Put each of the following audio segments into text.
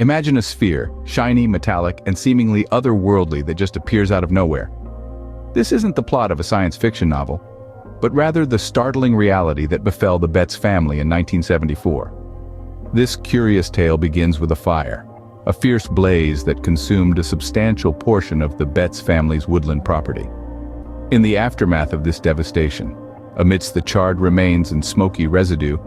Imagine a sphere, shiny, metallic, and seemingly otherworldly that just appears out of nowhere. This isn't the plot of a science fiction novel, but rather the startling reality that befell the Betz family in 1974. This curious tale begins with a fire, a fierce blaze that consumed a substantial portion of the Betz family's woodland property. In the aftermath of this devastation, amidst the charred remains and smoky residue,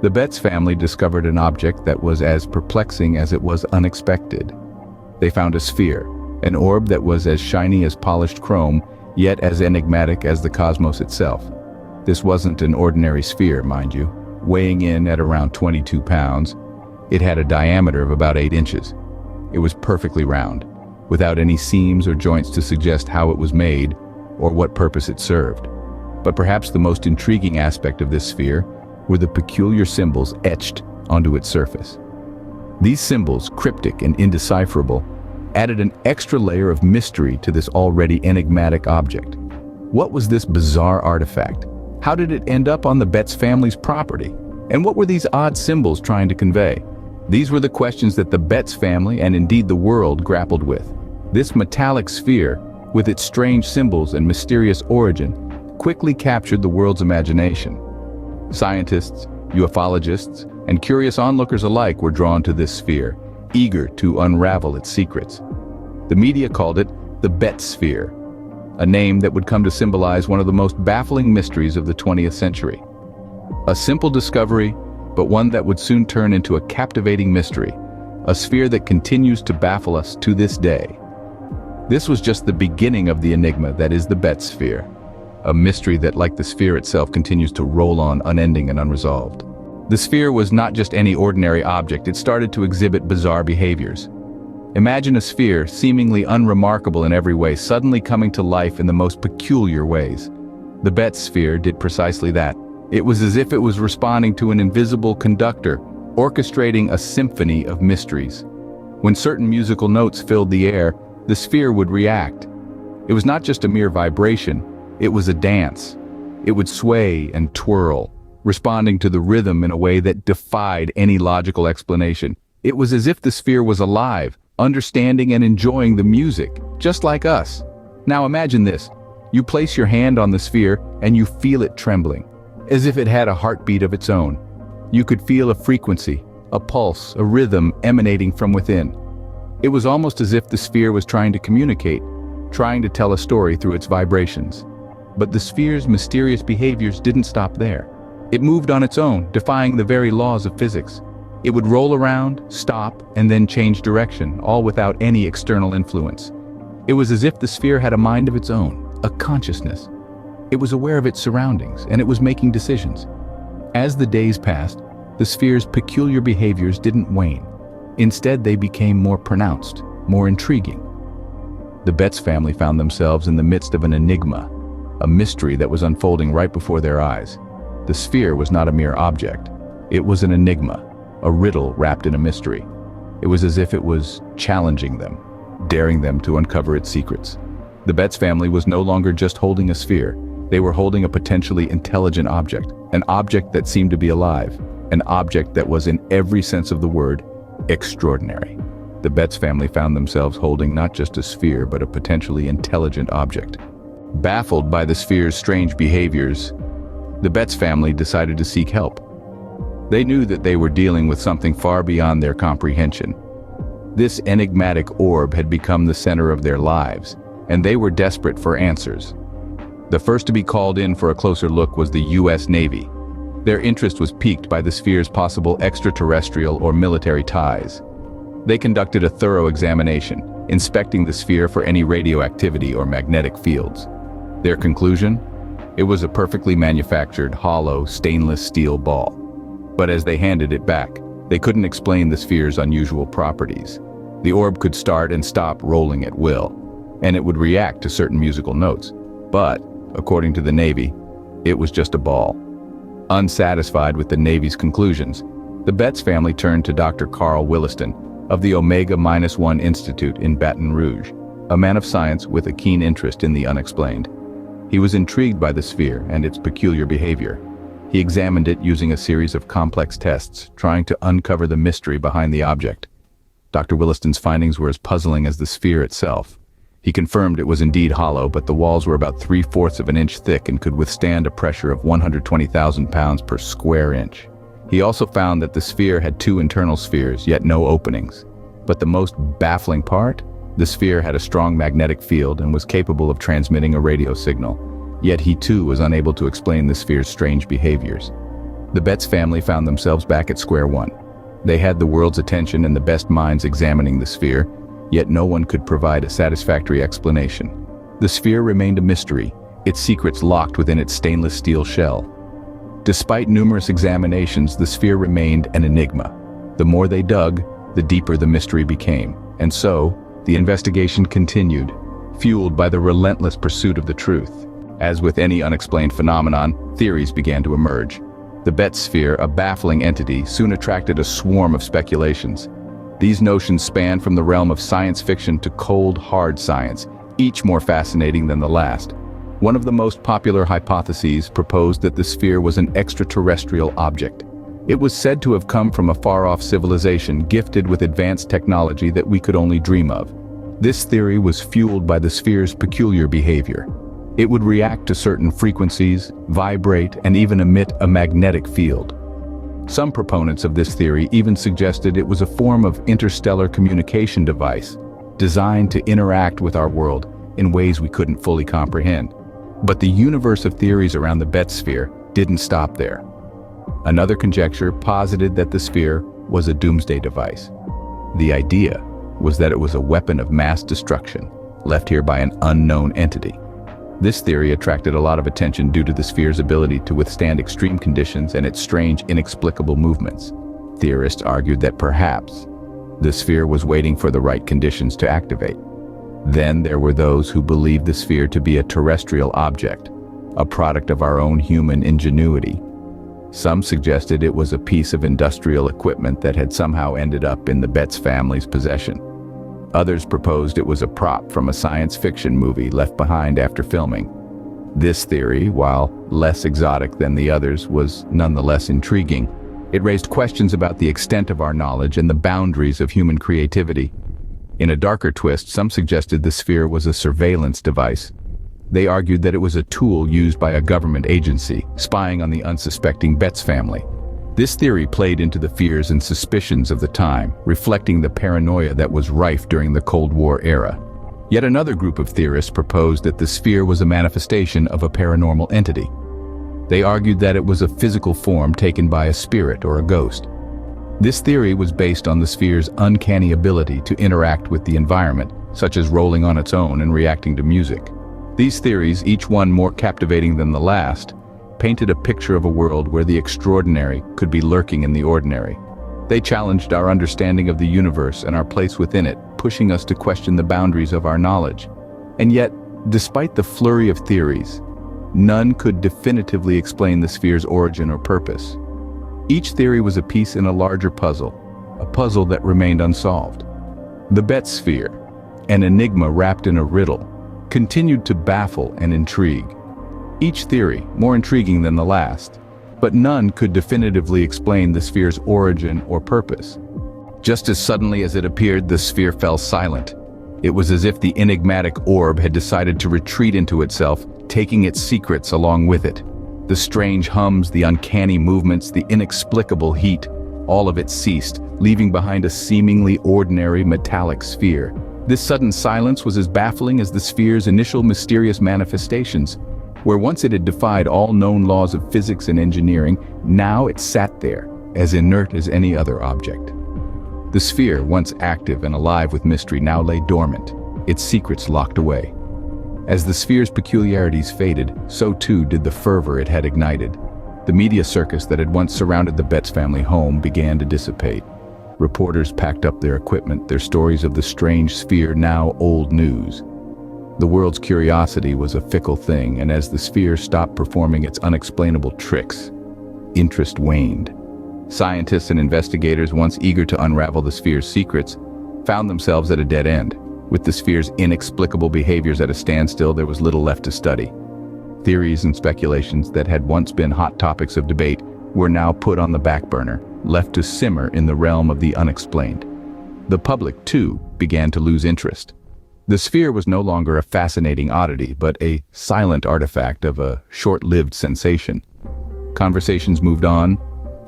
the Betz family discovered an object that was as perplexing as it was unexpected. They found a sphere, an orb that was as shiny as polished chrome, yet as enigmatic as the cosmos itself. This wasn't an ordinary sphere, mind you. Weighing in at around 22 pounds, it had a diameter of about 8 inches. It was perfectly round, without any seams or joints to suggest how it was made or what purpose it served. But perhaps the most intriguing aspect of this sphere were the peculiar symbols etched onto its surface. These symbols, cryptic and indecipherable, added an extra layer of mystery to this already enigmatic object. What was this bizarre artifact? How did it end up on the Betz family's property? And what were these odd symbols trying to convey? These were the questions that the Betz family and indeed the world grappled with. This metallic sphere, with its strange symbols and mysterious origin, quickly captured the world's imagination. Scientists, ufologists, and curious onlookers alike were drawn to this sphere, eager to unravel its secrets. The media called it the Betz Sphere, a name that would come to symbolize one of the most baffling mysteries of the 20th century. A simple discovery, but one that would soon turn into a captivating mystery, a sphere that continues to baffle us to this day. This was just the beginning of the enigma that is the Betz Sphere, a mystery that, like the sphere itself, continues to roll on unending and unresolved. The sphere was not just any ordinary object, it started to exhibit bizarre behaviors. Imagine a sphere, seemingly unremarkable in every way, suddenly coming to life in the most peculiar ways. The Betz Sphere did precisely that. It was as if it was responding to an invisible conductor, orchestrating a symphony of mysteries. When certain musical notes filled the air, the sphere would react. It was not just a mere vibration, it was a dance. It would sway and twirl, responding to the rhythm in a way that defied any logical explanation. It was as if the sphere was alive, understanding and enjoying the music, just like us. Now imagine this. You place your hand on the sphere and you feel it trembling, as if it had a heartbeat of its own. You could feel a frequency, a pulse, a rhythm emanating from within. It was almost as if the sphere was trying to communicate, trying to tell a story through its vibrations. But the sphere's mysterious behaviors didn't stop there. It moved on its own, defying the very laws of physics. It would roll around, stop, and then change direction, all without any external influence. It was as if the sphere had a mind of its own, a consciousness. It was aware of its surroundings, and it was making decisions. As the days passed, the sphere's peculiar behaviors didn't wane. Instead, they became more pronounced, more intriguing. The Betz family found themselves in the midst of an enigma, a mystery that was unfolding right before their eyes. The sphere was not a mere object. It was an enigma, a riddle wrapped in a mystery. It was as if it was challenging them, daring them to uncover its secrets. The Betz family was no longer just holding a sphere. They were holding a potentially intelligent object, an object that seemed to be alive, an object that was, in every sense of the word, extraordinary. The Betz family found themselves holding not just a sphere, but a potentially intelligent object. Baffled by the sphere's strange behaviors, the Betz family decided to seek help. They knew that they were dealing with something far beyond their comprehension. This enigmatic orb had become the center of their lives, and they were desperate for answers. The first to be called in for a closer look was the U.S. Navy. Their interest was piqued by the sphere's possible extraterrestrial or military ties. They conducted a thorough examination, inspecting the sphere for any radioactivity or magnetic fields. Their conclusion? It was a perfectly manufactured, hollow, stainless steel ball. But as they handed it back, they couldn't explain the sphere's unusual properties. The orb could start and stop rolling at will, and it would react to certain musical notes. But, according to the Navy, it was just a ball. Unsatisfied with the Navy's conclusions, the Betz family turned to Dr. Carl Williston of the Omega-1 Institute in Baton Rouge, a man of science with a keen interest in the unexplained. He was intrigued by the sphere and its peculiar behavior. He examined it using a series of complex tests, trying to uncover the mystery behind the object. Dr. Williston's findings were as puzzling as the sphere itself. He confirmed it was indeed hollow, but the walls were about 3/4 of an inch thick and could withstand a pressure of 120,000 pounds per square inch. He also found that the sphere had 2 internal spheres, yet no openings. But the most baffling part? The sphere had a strong magnetic field and was capable of transmitting a radio signal. Yet he too was unable to explain the sphere's strange behaviors. The Betz family found themselves back at square one. They had the world's attention and the best minds examining the sphere, yet no one could provide a satisfactory explanation. The sphere remained a mystery, its secrets locked within its stainless steel shell. Despite numerous examinations, the sphere remained an enigma. The more they dug, the deeper the mystery became. And so, the investigation continued, fueled by the relentless pursuit of the truth. As with any unexplained phenomenon, theories began to emerge. The Betz sphere, a baffling entity, soon attracted a swarm of speculations. These notions span from the realm of science fiction to cold, hard science, each more fascinating than the last. One of the most popular hypotheses proposed that the sphere was an extraterrestrial object. It was said to have come from a far-off civilization gifted with advanced technology that we could only dream of. This theory was fueled by the sphere's peculiar behavior. It would react to certain frequencies, vibrate, and even emit a magnetic field. Some proponents of this theory even suggested it was a form of interstellar communication device, designed to interact with our world in ways we couldn't fully comprehend. But the universe of theories around the Betz sphere didn't stop there. Another conjecture posited that the sphere was a doomsday device. The idea was that it was a weapon of mass destruction, left here by an unknown entity. This theory attracted a lot of attention due to the sphere's ability to withstand extreme conditions and its strange, inexplicable movements. Theorists argued that perhaps the sphere was waiting for the right conditions to activate. Then there were those who believed the sphere to be a terrestrial object, a product of our own human ingenuity. Some suggested it was a piece of industrial equipment that had somehow ended up in the Betz family's possession. Others proposed it was a prop from a science fiction movie left behind after filming. This theory, while less exotic than the others, was nonetheless intriguing. It raised questions about the extent of our knowledge and the boundaries of human creativity. In a darker twist, some suggested the sphere was a surveillance device. They argued that it was a tool used by a government agency, spying on the unsuspecting Betz family. This theory played into the fears and suspicions of the time, reflecting the paranoia that was rife during the Cold War era. Yet another group of theorists proposed that the sphere was a manifestation of a paranormal entity. They argued that it was a physical form taken by a spirit or a ghost. This theory was based on the sphere's uncanny ability to interact with the environment, such as rolling on its own and reacting to music. These theories, each one more captivating than the last, painted a picture of a world where the extraordinary could be lurking in the ordinary. They challenged our understanding of the universe and our place within it, pushing us to question the boundaries of our knowledge. And yet, despite the flurry of theories, none could definitively explain the sphere's origin or purpose. Each theory was a piece in a larger puzzle, a puzzle that remained unsolved. The Betz sphere, an enigma wrapped in a riddle, continued to baffle and intrigue. Each theory more intriguing than the last, but none could definitively explain the sphere's origin or purpose. Just as suddenly as it appeared, the sphere fell silent. It was as if the enigmatic orb had decided to retreat into itself, taking its secrets along with it. The strange hums, the uncanny movements, the inexplicable heat, all of it ceased, leaving behind a seemingly ordinary metallic sphere. This sudden silence was as baffling as the sphere's initial mysterious manifestations. Where once it had defied all known laws of physics and engineering, now it sat there, as inert as any other object. The sphere, once active and alive with mystery, now lay dormant, its secrets locked away. As the sphere's peculiarities faded, so too did the fervor it had ignited. The media circus that had once surrounded the Betz family home began to dissipate. Reporters packed up their equipment, their stories of the strange sphere now old news. The world's curiosity was a fickle thing, and as the sphere stopped performing its unexplainable tricks, interest waned. Scientists and investigators, once eager to unravel the sphere's secrets, found themselves at a dead end. With the sphere's inexplicable behaviors at a standstill, there was little left to study. Theories and speculations that had once been hot topics of debate were now put on the back burner, left to simmer in the realm of the unexplained. The public, too, began to lose interest. The sphere was no longer a fascinating oddity, but a silent artifact of a short-lived sensation. Conversations moved on,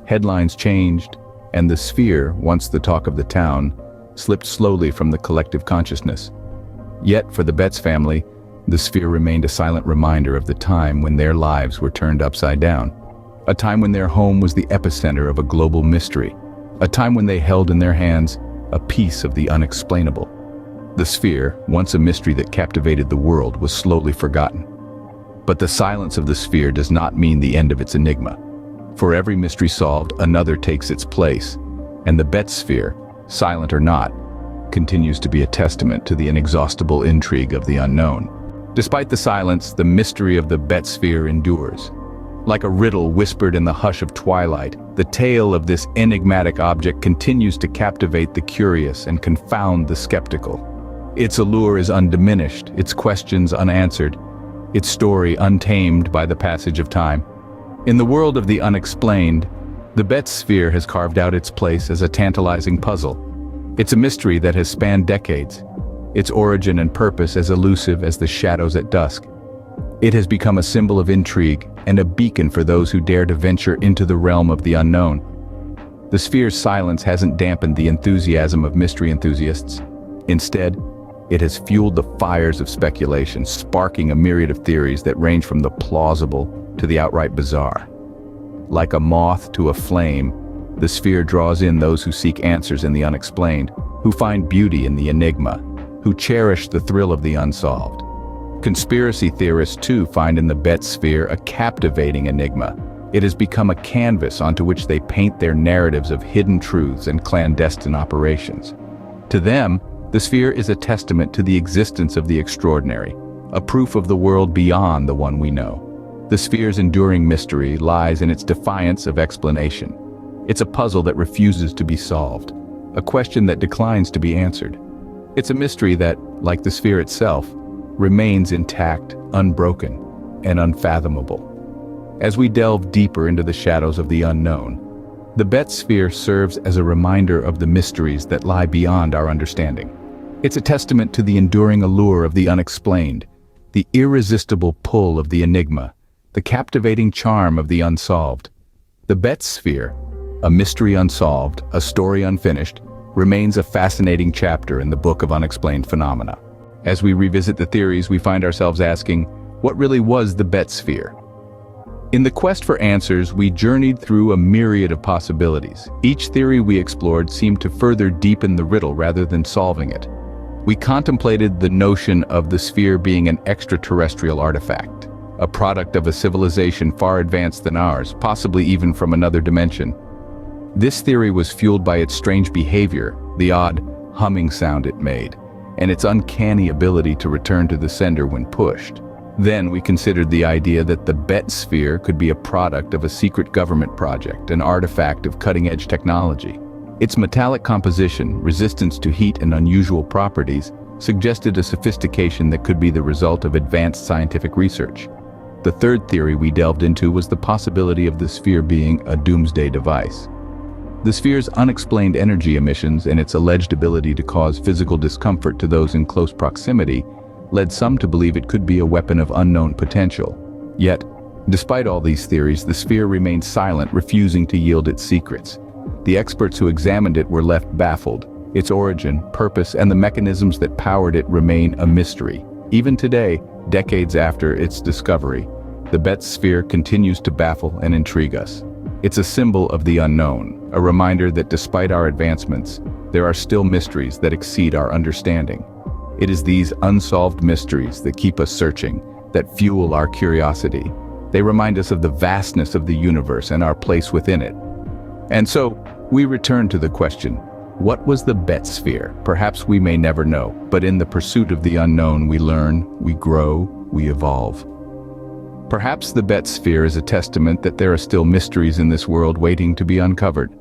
headlines changed, and the sphere, once the talk of the town, slipped slowly from the collective consciousness. Yet, for the Betz family, the sphere remained a silent reminder of the time when their lives were turned upside down. A time when their home was the epicenter of a global mystery. A time when they held in their hands a piece of the unexplainable. The sphere, once a mystery that captivated the world, was slowly forgotten. But the silence of the sphere does not mean the end of its enigma. For every mystery solved, another takes its place, and the Betz sphere, silent or not, continues to be a testament to the inexhaustible intrigue of the unknown. Despite the silence, the mystery of the Betz sphere endures. Like a riddle whispered in the hush of twilight, the tale of this enigmatic object continues to captivate the curious and confound the skeptical. Its allure is undiminished, its questions unanswered, its story untamed by the passage of time. In the world of the unexplained, the Betz sphere has carved out its place as a tantalizing puzzle. It's a mystery that has spanned decades, its origin and purpose as elusive as the shadows at dusk. It has become a symbol of intrigue and a beacon for those who dare to venture into the realm of the unknown. The sphere's silence hasn't dampened the enthusiasm of mystery enthusiasts. Instead, it has fueled the fires of speculation, sparking a myriad of theories that range from the plausible to the outright bizarre. Like a moth to a flame, the sphere draws in those who seek answers in the unexplained, who find beauty in the enigma, who cherish the thrill of the unsolved. Conspiracy theorists, too, find in the Betz sphere a captivating enigma. It has become a canvas onto which they paint their narratives of hidden truths and clandestine operations. To them, the sphere is a testament to the existence of the extraordinary, a proof of the world beyond the one we know. The sphere's enduring mystery lies in its defiance of explanation. It's a puzzle that refuses to be solved, a question that declines to be answered. It's a mystery that, like the sphere itself, remains intact, unbroken, and unfathomable. As we delve deeper into the shadows of the unknown, the Betz sphere serves as a reminder of the mysteries that lie beyond our understanding. It's a testament to the enduring allure of the unexplained, the irresistible pull of the enigma, the captivating charm of the unsolved. The Betz sphere, a mystery unsolved, a story unfinished, remains a fascinating chapter in the book of unexplained phenomena. As we revisit the theories, we find ourselves asking, what really was the Betz sphere? In the quest for answers, we journeyed through a myriad of possibilities. Each theory we explored seemed to further deepen the riddle rather than solving it. We contemplated the notion of the sphere being an extraterrestrial artifact, a product of a civilization far advanced than ours, possibly even from another dimension. This theory was fueled by its strange behavior, the odd humming sound it made, and its uncanny ability to return to the sender when pushed. Then we considered the idea that the Betz sphere could be a product of a secret government project, an artifact of cutting-edge technology. Its metallic composition, resistance to heat, and unusual properties suggested a sophistication that could be the result of advanced scientific research. The third theory we delved into was the possibility of the sphere being a doomsday device. The sphere's unexplained energy emissions and its alleged ability to cause physical discomfort to those in close proximity led some to believe it could be a weapon of unknown potential. Yet, despite all these theories, the sphere remained silent, refusing to yield its secrets. The experts who examined it were left baffled. Its origin, purpose, and the mechanisms that powered it remain a mystery. Even today, decades after its discovery, the Betz sphere continues to baffle and intrigue us. It's a symbol of the unknown, a reminder that despite our advancements, there are still mysteries that exceed our understanding. It is these unsolved mysteries that keep us searching, that fuel our curiosity. They remind us of the vastness of the universe and our place within it. And so, we return to the question, what was the Betz sphere? Perhaps we may never know, but in the pursuit of the unknown, we learn, we grow, we evolve. Perhaps the Betz sphere is a testament that there are still mysteries in this world waiting to be uncovered.